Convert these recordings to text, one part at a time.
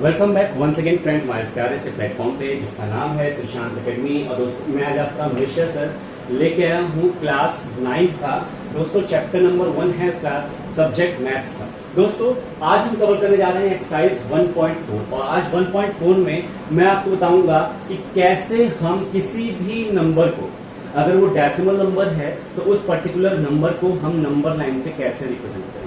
Welcome back once again friend हमारे प्यारे से प्लेटफॉर्म पे जिसका नाम है त्रिशांत एकेडमी। और दोस्तों मैं आज आपका मिश्रा सर लेके आया हूँ क्लास 9 का। दोस्तों चैप्टर नंबर 1 है सब्जेक्ट मैथ्स का। दोस्तों आज हम कवर करने जा रहे हैं एक्सरसाइज 1.4 और आज 1.4 में मैं आपको बताऊंगा कि कैसे हम किसी भी नंबर को, अगर वो डेसिमल नंबर है तो उस पर्टिकुलर नंबर को हम नंबर लाइन पे कैसे रिप्रेजेंट करेंगे।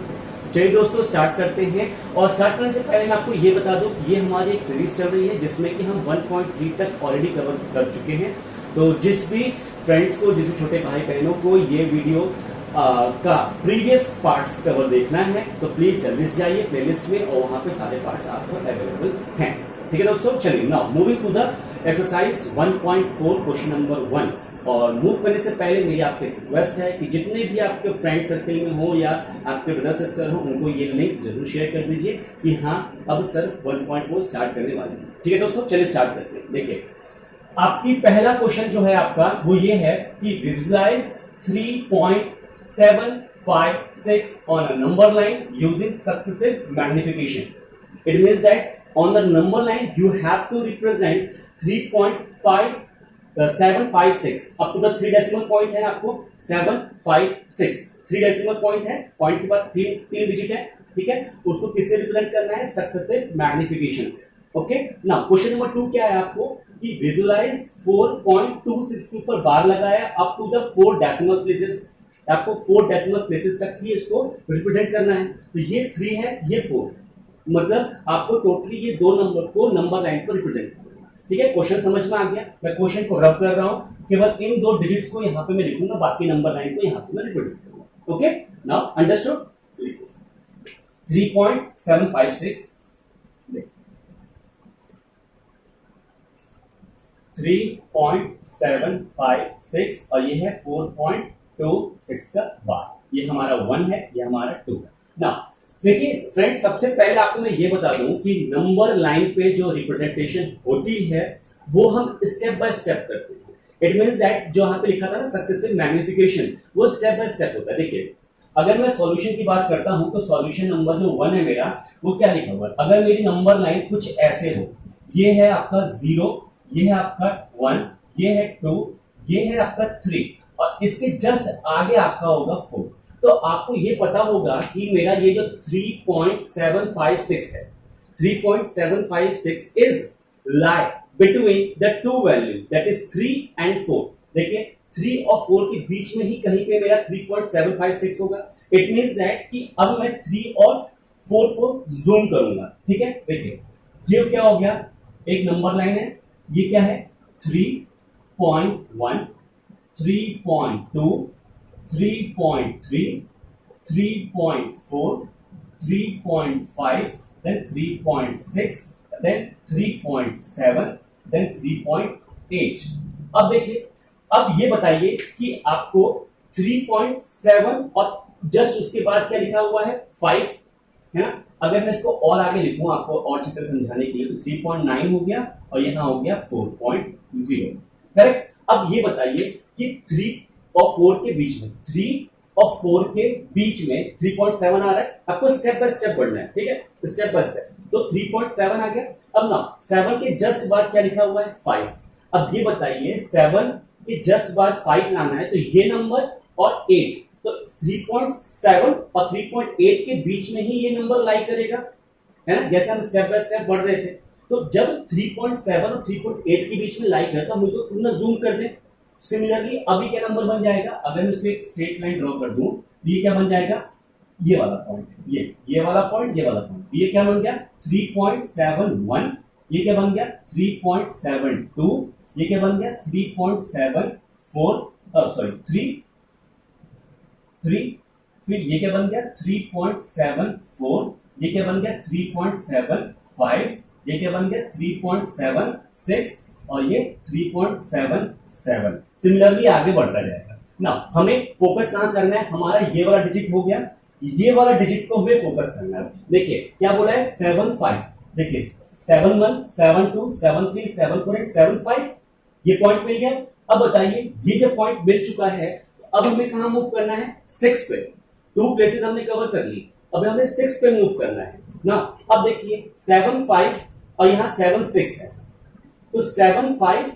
चलिए दोस्तों स्टार्ट करते हैं। और स्टार्ट करने से पहले मैं आपको ये बता दूं कि ये हमारी एक सीरीज चल रही है जिसमें कि हम 1.3 तक ऑलरेडी कवर कर चुके हैं। तो जिस भी फ्रेंड्स को, जिस भी छोटे भाई बहनों को ये वीडियो का प्रीवियस पार्ट्स कवर देखना है तो प्लीज जल्दी से जाइए प्लेलिस्ट में और वहां पे सारे पार्ट्स आपको अवेलेबल हैं। ठीक है दोस्तों, चलिए now moving to the exercise 1.4 question number 1। और मूव करने से पहले मेरी आपसे रिक्वेस्ट है कि जितने भी आपके फ्रेंड सर्कल में हो या आपके ब्रदर सिस्टर हो उनको ये लिंक जरूर शेयर कर दीजिए कि हाँ अब सर 1.4 स्टार्ट करने वाले हैं। ठीक है दोस्तों, चलिए स्टार्ट करते हैं। देखिए आपकी पहला क्वेश्चन जो है आपका वो ये है कि visualise 3.756 on a number line using successive magnification. It means that on the number line you have to represent 3.756 up to the 3 decimal point है आपको 756 3 डेसिमल पॉइंट है, पॉइंट के बाद तीन डिजिट है। ठीक है, उसको किससे रिप्रेजेंट करना है? सक्सेसिव मैग्निफिकेशन से। ओके, नाउ क्वेश्चन नंबर 2 क्या है आपको कि विजुअलाइज 4.26 के ऊपर बार लगाया up to the 4 decimal places. आपको 4 डेसिमल प्लेसेस तक ही इसको रिप्रेजेंट करना है। तो ये 3 है, ये 4, मतलब आपको टोटली ये दो नंबर को नंबर लाइन पर रिप्रेजेंट करना है। ठीक है, क्वेश्चन समझ में आ गया। मैं क्वेश्चन को रब कर रहा हूं, केवल इन दो डिजिट्स को यहां पे मैं लिखूंगा, बाकी नंबर लाइन को यहां पे मैं रिप्रेजेंट करूंगा। Okay, now understood. 3.756 3.756 और ये है 4.26 का बार। ये हमारा 1 है, ये हमारा 2 है। नाउ देखिए फ्रेंड्स, सबसे पहले आपको मैं ये बता दूं कि नंबर लाइन पे जो रिप्रेजेंटेशन होती है वो हम स्टेप बाय स्टेप करते हैं। इट मींस दैट जो यहां पे लिखा था ना सक्सेसिव मैग्निफिकेशन, वो स्टेप बाय स्टेप होता है। देखिए अगर मैं सॉल्यूशन की बात करता हूं तो सॉल्यूशन नंबर जो 1 है मेरा, वो क्या लिखा हुआ है? अगर मेरी नंबर लाइन कुछ ऐसे हो, ये है आपका 0, ये है आपका 1, ये है 2, ये है आपका 3 और इसके जस्ट आगे आपका होगा 4। तो आपको ये पता होगा कि मेरा ये जो 3.756 है, 3.756 is lie between the two values that is 3 and 4। देखिए 3 और 4 के बीच में ही कहीं पे मेरा 3.756 होगा। इट मींस दैट कि अब मैं 3 और 4 को जूम करूंगा। ठीक है, देखिए ये क्या हो गया, एक नंबर लाइन है, ये क्या है 3.1, 3.2, 3.3, 3.4, 3.5, then 3.6, then 3.7, then 3.8। अब देखिए, अब ये बताइए कि आपको 3.7 और जस्ट उसके बाद क्या लिखा हुआ है 5 है ना। अगर मैं इसको और आगे लिखूं आपको और चित्र समझाने के लिए तो 3.9 हो गया और यहां हो गया 4.0। करेक्ट। अब ये बताइए कि 3 और 4 के बीच में, 3 और 4 के बीच में 3.7 आ रहा है। आपको स्टेप बाय स्टेप बढ़ना है। ठीक है, स्टेप बाय स्टेप। तो 3.7 आ गया। अब ना 7 के जस्ट बाद क्या लिखा हुआ है 5। अब ये बताइए 7 के जस्ट बाद 5 लाना है तो ये नंबर और 8, तो 3.7 और 3.8 के बीच में ही ये नंबर लाई करेगा, है ना। जैसे हम स्टेप बाय स्टेप बढ़ रहे थे तो जब 3.7 और 3.8 के बीच में लाई करता हम उसको पूरा जूम कर दें। सिमिलरली अभी क्या नंबर बन जाएगा, अगर मैं उसको एक स्ट्रेट लाइन ड्रॉ कर दूं तो ये क्या बन जाएगा, ये वाला पॉइंट, ये वाला पॉइंट, ये वाला पॉइंट। ये क्या बन गया 3.71, ये क्या बन गया 3.72, ये क्या बन गया 3.74, सॉरी 3, फिर ये क्या बन गया 3.74, ये क्या बन गया 3.75, ये क्या बन गया 3.76 और ये 3.77। सिमिलरली आगे बढ़ता जाएगा ना। हमें फोकस कहां करना है, हमारा ये वाला डिजिट हो गया, ये वाला डिजिट को हमें फोकस करना है। देखिए क्या बोला है 75, देखिए 71, 72, 73, 74 एंड 75, ये पॉइंट मिल गया। अब बताइए ये जो पॉइंट मिल चुका है अब हमें कहां मूव करना है 6 पे। 2 प्लेसेस हमने कवर कर ली, अब हमें 6 पे मूव करना है ना। अब देखिए 7, 5 और यहाँ 7 6 है, तो 7 5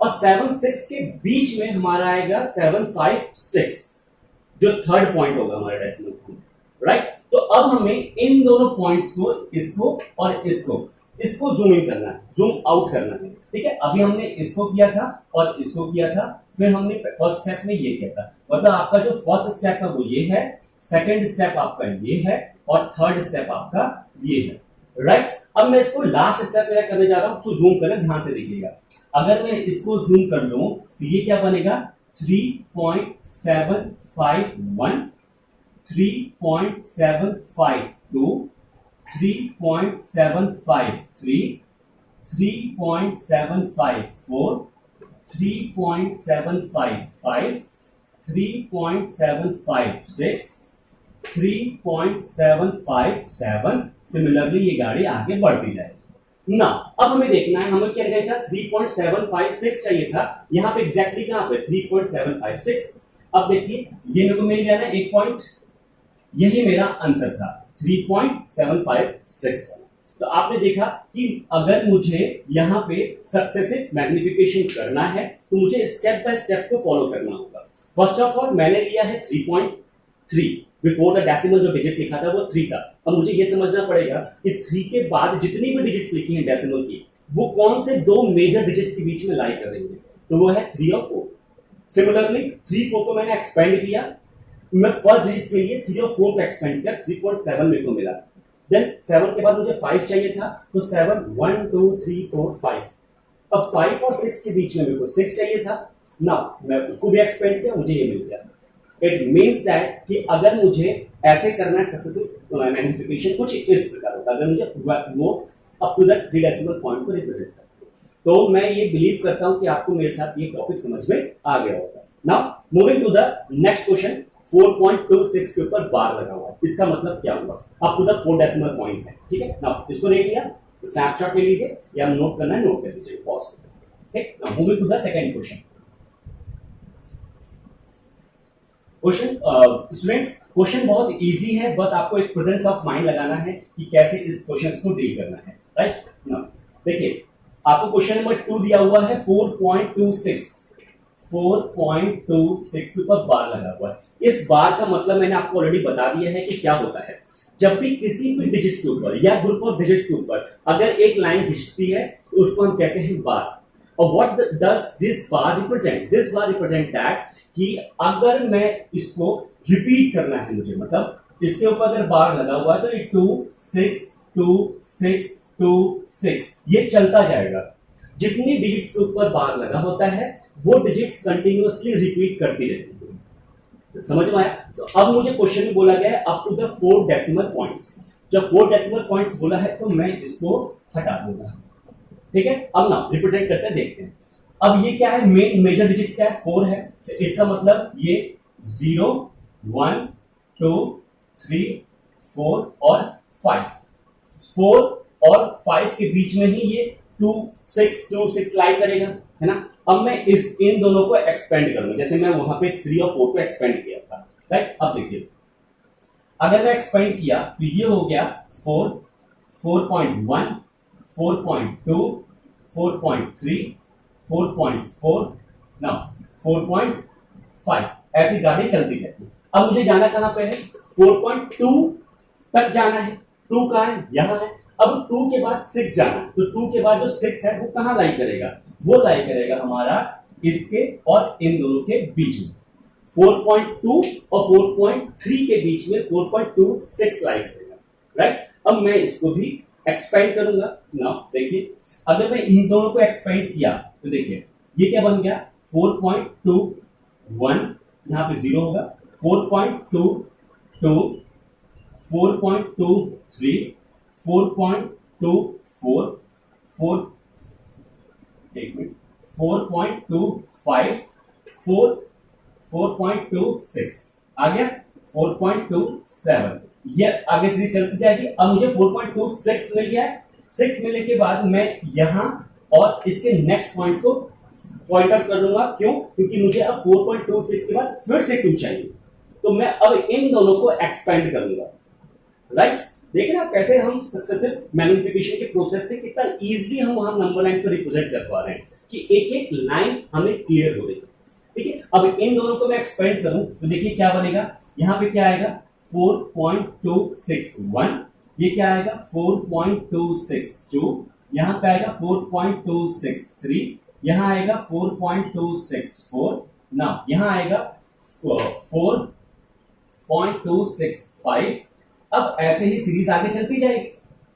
और 7 6 के बीच में हमारा आएगा 7 5 6, जो थर्ड पॉइंट होगा हमारे डेसिमल पॉइंट, राइट। तो अब हमें इन दोनों पॉइंट्स को, इसको और इसको जूम इन करना है, जूम आउट करना है, ठीक है। अभी हमने इसको किया था और इसको किया था, फिर हमने फर्स्ट स्टेप में ये किया था, मतलब आपका जो फर्स्ट स्टेप है वो ये है, सेकंड स्टेप आपका ये है और थर्ड स्टेप आपका ये है, राइट। अब मैं इसको लास्ट स्टेप में करने जा रहा हूं, तो जूम करें, ध्यान से देखिएगा। अगर मैं इसको जूम कर लूं तो ये क्या बनेगा, 3.751, 3.752, 3.753, 3.754, 3.755, 3.756, 3.757। सिमिलरली ये गाड़ी आगे बढ़ती जाएगी ना। अब हमें देखना है, हमें क्या चाहिए था, 3.756 चाहिए था, यहां पे एग्जैक्टली कहां पे 3.756। अब देखिए ये मेरे को मिल गया ना एक पॉइंट, यही मेरा आंसर था 3.756। तो आपने देखा कि अगर मुझे यहां पे सक्सेसिव मैग्निफिकेशन करना है तो मुझे स्टेप बाय स्टेप को फॉलो करना होगा। फर्स्ट ऑफ ऑल मैंने लिया है 3.3, बिफोर द डेसिमल जो डिजिट लिखा था वो 3 था। अब मुझे ये समझना पड़ेगा कि 3 के बाद जितनी भी डिजिट्स लिखी हैं डेसिमल की, वो कौन से दो मेजर डिजिट्स के बीच में लाई कर रही है, तो वो है 3 और 4। सिमिलरली 3 4 को मैंने एक्सपेंड किया, मैं फर्स्ट डिजिट के लिए 3 और 4 को एक्सपेंड किया, 3.7 मेरे को मिला। देन 7 के बाद मुझे 5 चाहिए था, तो 7 1 2 3 4 5। अब 5 और 6 के बीच में मेरे को 6 चाहिए था, नाउ मैं उसको भी एक्सपेंड किया, मुझे ये मिल गया। इट मींस दैट कि अगर मुझे ऐसे करना है सक्सेसिव मैग्निफिकेशन कुछ इस प्रकार होता है, अगर मुझे वो up to the 3 decimal point को रिप्रेजेंट करता है, तो मैं ये बिलीव करता हूं कि आपको मेरे साथ ये टॉपिक समझ में आ गया होगा। Now moving to the next question, 4.26 के ऊपर बार लगा हुआ है, इसका मतलब क्या हुआ, up to the 4 decimal point है, ठीक है। नाउ इसको देख लिया, स्नैपशॉट ले लीजिए या नोट करना है नोट कर लीजिए, पॉज। ठीक, now moving to the second question. Students question बहुत इजी है, बस आपको एक प्रेजेंस ऑफ माइंड लगाना है कि कैसे इस क्वेश्चन को डील करना है, राइट। नाउ देखिए आपको क्वेश्चन नंबर 2 दिया हुआ है 4.26 के ऊपर बार लगा हुआ है। इस बार का मतलब मैंने आपको ऑलरेडी बता दिया है कि क्या होता है। जब भी किसी भी डिजिट्स के ऊपर या ग्रुप ऑफ डिजिट्स के ऊपर अगर एक लाइन खिंचती है तो उसको हम कहते हैं बार। और what does this bar represent, this bar represent that कि अगर मैं इसको रिपीट करना है मुझे, मतलब इसके ऊपर अगर बार लगा हुआ है तो ये 2 6 2 6 2 6 ये चलता जाएगा। जितनी डिजिट्स के ऊपर बार लगा होता है वो डिजिट्स कंटिन्यूअसली रिपीट करती रहती है। समझ में आया? तो अब मुझे क्वेश्चन में बोला गया है up to the 4 decimal points. जब 4 डेसिमल पॉइंट्स बोला है तो मैं इसको हटा दूंगा, ठीक है। अब ना रिप्रेजेंट करते देखते हैं। अब ये क्या है, मेजर डिजिट्स क्या है, 4 है, तो इसका मतलब ये 0 1 2 3 4 और 5, 4 और 5 के बीच में ही ये 2 6 लाई करेगा, है ना। अब मैं इन दोनों को एक्सपेंड करूंगा, जैसे मैं वहां पे 3 और 4 को एक्सपेंड किया था, राइट। अब देखिए अगर मैं एक्सपेंड किया तो ये हो गया 4 4.1 4.2 4.3 4.4 ना 4.5, ऐसी गाड़ी चलती रहती है। अब मुझे जाना कहां पे है, 4.2 तक जाना है। 2 कहां है, यहां है। अब 2 के बाद 6 जाना है, तो 2 के बाद जो 6 है वो कहां लाई करेगा, वो लाई करेगा हमारा इसके और इन दोनों के बीच में। 4.2 और 4.3 के बीच में 4.26 लाई करेगा, राइट। अब मैं इसको भी एक्सपेंड करूंगा ना। देखिए अगर मैं इन दोनों को एक्सपेंड किया तो देखिए ये क्या बन गया, 4.21 यहां पे 0 होगा, 4.22 4.23 4.24 4.25 4.26 आ गया, 4.27 ये आगे से चलती जाएगी। अब मुझे 4.26 मिल गया है। 6 मिलने के बाद मैं यहां और इसके नेक्स्ट पॉइंट को पॉइंट आउट कर लूंगा, क्यों, क्योंकि मुझे अब 4.26 के बाद फिर से 2 चाहिए, तो मैं अब इन दोनों को एक्सपेंड करूंगा, राइट। देखें ना कैसे हम सक्सेसिव मैग्निफिकेशन के प्रोसेस से कितना इजीली हम वहां नंबर लाइन पर रिप्रेजेंट कर पा रहे हैं कि एक एक लाइन हमें क्लियर हो रही है। ठीक है, अब इन दोनों को मैं एक्सपेंड करूं तो देखिए क्या बनेगा, यहां पे क्या आएगा 4.261, ये क्या आएगा 4.262, यहां पे आएगा 4.263, यहां आएगा 4.264, ना यहां आएगा 4.265। अब ऐसे ही सीरीज आगे चलती जाएगी,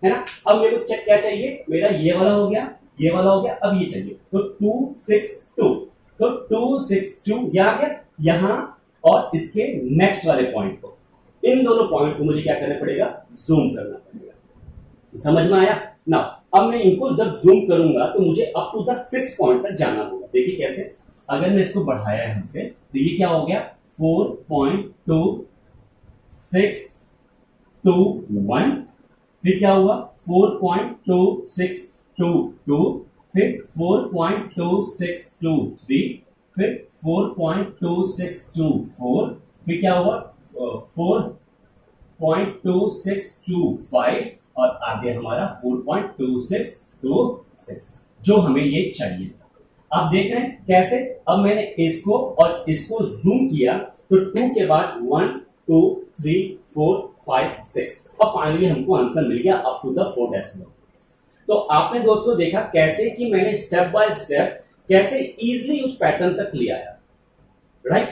है ना। अब मेरे को चेक क्या चाहिए, मेरा ये वाला हो गया, ये वाला हो गया, अब ये चाहिए तो 262, तो 262 ये आ गया यहां और इसके नेक्स्ट वाले पॉइंट को, इन दोनों पॉइंट को मुझे क्या करना पड़ेगा, जूम करना पड़ेगा। समझ में आया ना। अब मैं इनको जब जूम करूंगा तो मुझे अप टू द 6 पॉइंट तक जाना होगा। देखिए कैसे, अगर मैं इसको बढ़ाया यहां से तो ये क्या हो गया 4.2621, फिर क्या हुआ 4.2622, फिर 4.2623, फिर 4.2624, फिर क्या हुआ 4.2625 और आगे हमारा 4.2626, जो हमें ये चाहिए था। आप देख रहे हैं कैसे, अब मैंने इसको और इसको जूम किया तो 2 के बाद 1 2 3 4 5 6 और फाइनली हमको आंसर मिल गया up to the 4 decimal place. तो आपने दोस्तों देखा कैसे कि मैंने स्टेप बाय स्टेप कैसे इजीली उस पैटर्न तक ले आया, राइट।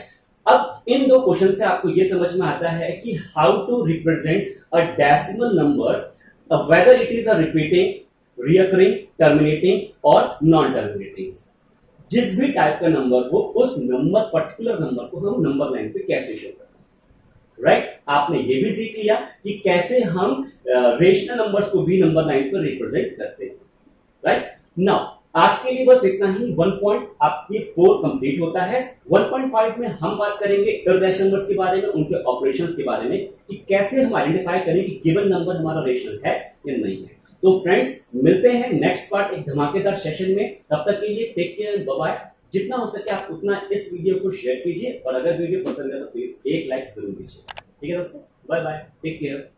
अब इन दो क्वेश्चन से आपको यह समझ में आता है कि how to represent a decimal number, whether it is a repeating, recurring, terminating और नॉन टर्मिनेटिंग। जिस भी टाइप का नंबर हो उस नंबर पर्टिकुलर नंबर को हम नंबर लाइन पे कैसे शो करते हैं, राइट। आपने ये भी सीख लिया कि कैसे हम रेशनल नंबर्स को भी नंबर लाइन पर रिप्रेजेंट करते हैं, राइट। नाउ आज के लिए बस इतना ही। 1 पॉइंट आपके 4 कंप्लीट होता है। 1.5 में हम बात करेंगे इर्रेशनल नंबर्स के बारे में, उनके ऑपरेशंस के बारे में, कि कैसे हम आइडेंटिफाई करें कि गिवन नंबर हमारा रेशनल है या नहीं है। तो फ्रेंड्स मिलते हैं नेक्स्ट पार्ट एक धमाकेदार सेशन में। तब तक के लिए टेक केयर, बाय बाय। जितना हो सके आप उतना इस वीडियो को शेयर कीजिए और अगर वीडियो पसंद है तो प्लीज एक लाइक जरूर दीजिए। ठीक है दोस्तों, बाय बाय, टेक केयर।